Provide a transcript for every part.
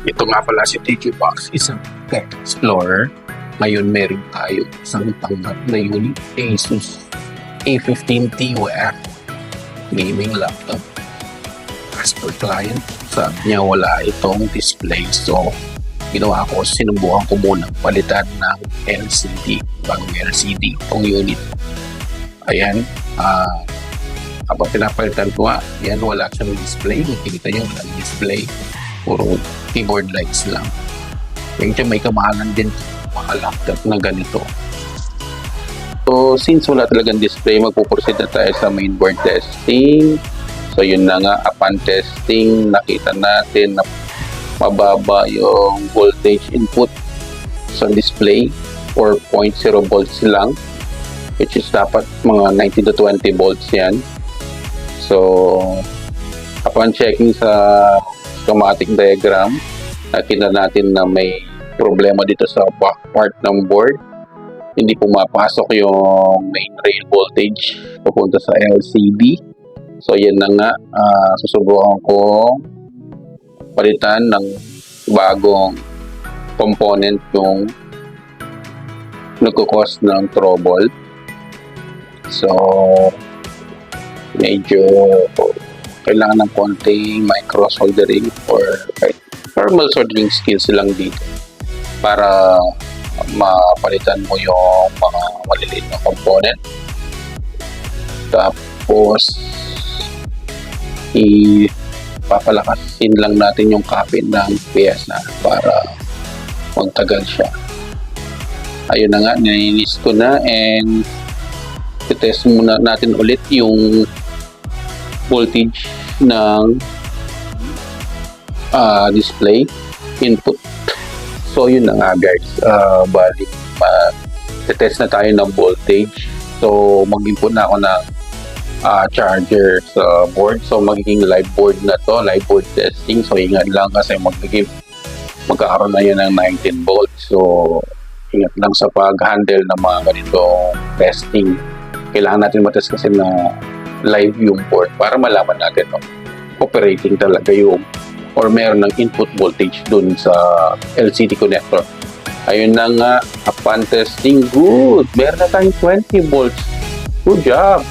Ito nga pala si Digibox, isang tech explorer. Ngayon meron tayo isang tanggap na unit, Asus A15 TUF gaming laptop. As per client, sabi niya wala itong display. So, ginawa ko, sinubukan ko muna palitan ng LCD, bagong LCD itong unit. Ayan, habang pinapalitan ko nga, yan, wala siyang display. Nakikita nyo, walang display. Puro keyboard lights lang. Kaya may kamahalan din mga laptop na ganito. So, since wala talagang display, magpuproceed na tayo sa mainboard testing. So, yun na nga, upon testing, nakita natin na mababa yung voltage input sa display, 4.0 volts lang, which is dapat mga 19 to 20 volts yan. So, upon checking sa schematic diagram, nakita natin na may problema dito sa back part ng board. Hindi pumapasok yung main rail voltage papunta sa LCD. So, yan na nga, susubukan ko palitan ng bagong component yung nagkukos ng trouble. So, medyo kailangan ng konting micro soldering or normal soldering skills lang dito para mapalitan mo yung mga maliliit na component. Tapos ipapalakasin lang natin yung kapit ng piyesa para magtagal siya. Ayun na nga, nilinis ko na, and test muna natin ulit yung voltage ng display input. So yun na nga guys, bali test na tayo ng voltage. So mag-input na ako ng charger sa board. So magiging live board na to, live board testing. So ingat lang kasi magkakaroon na yun ng 19 volts. So ingat lang sa pag-handle ng mga ganitong testing. Kailangan natin matest kasi na live yung board para malaman natin operating talaga yung or meron ng input voltage dun sa LCD connector. Ayun na nga, upon testing, good! Meron na tayong 20 volts. Good job!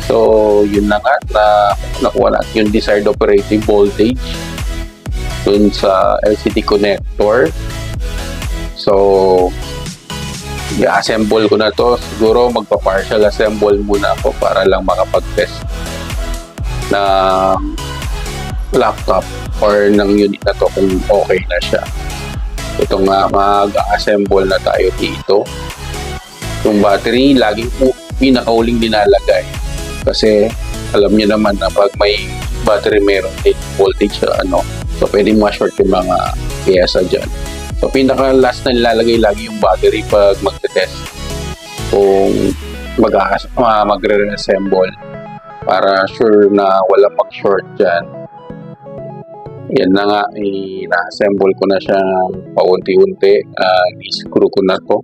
So, yun na nga, nakuha natin yung desired operating voltage dun sa LCD connector. So, i-assemble ko na to. Siguro magpa-partial assemble muna ako para lang makapag-test na laptop or ng unit na to kung okay na siya. Ito nga, mag-assemble na tayo dito. Yung battery, laging pinakauling dinalagay. Kasi alam niyo naman na pag may battery meron din voltage so pwedeng ma-short yung mga piyesa dyan. So pinaka-last na nilalagay lagi yung battery pag magte-test kung magre-reassemble para sure na walang mag-short dyan. Yan na nga, na-assemble ko na siya paunti-unti. I-screw ko na to.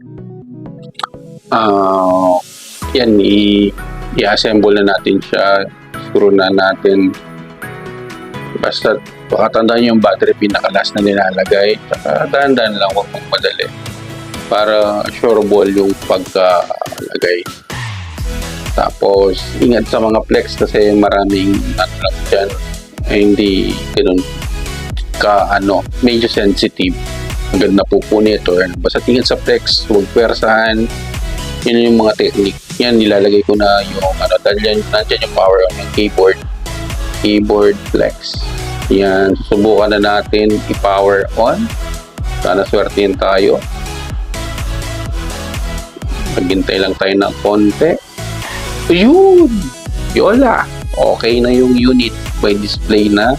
Yan, i-assemble na natin siya. Screw na natin. Basta pakatandaan yung battery pinaka-last na nilalagay. Saka dahan-dahan lang, huwag magmadali. Para sure ball yung pagkalagay. Tapos, ingat sa mga flex kasi maraming lang dyan. Hindi ganun medyo sensitive. Agad na pupunit or basta tingin sa flex, huwag persahan. Yun yung mga technique. Yan, nilalagay ko na yung dahil nandiyan yung power on yung keyboard flex. Yan, subukan na natin i-power on. Sana swertihin tayo. Maghintay lang tayo ng konti. Ayun! Yola! Okay na yung unit. By display na.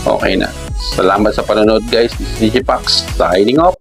Okay na. Salamat sa panonood guys. This is Digibox signing off.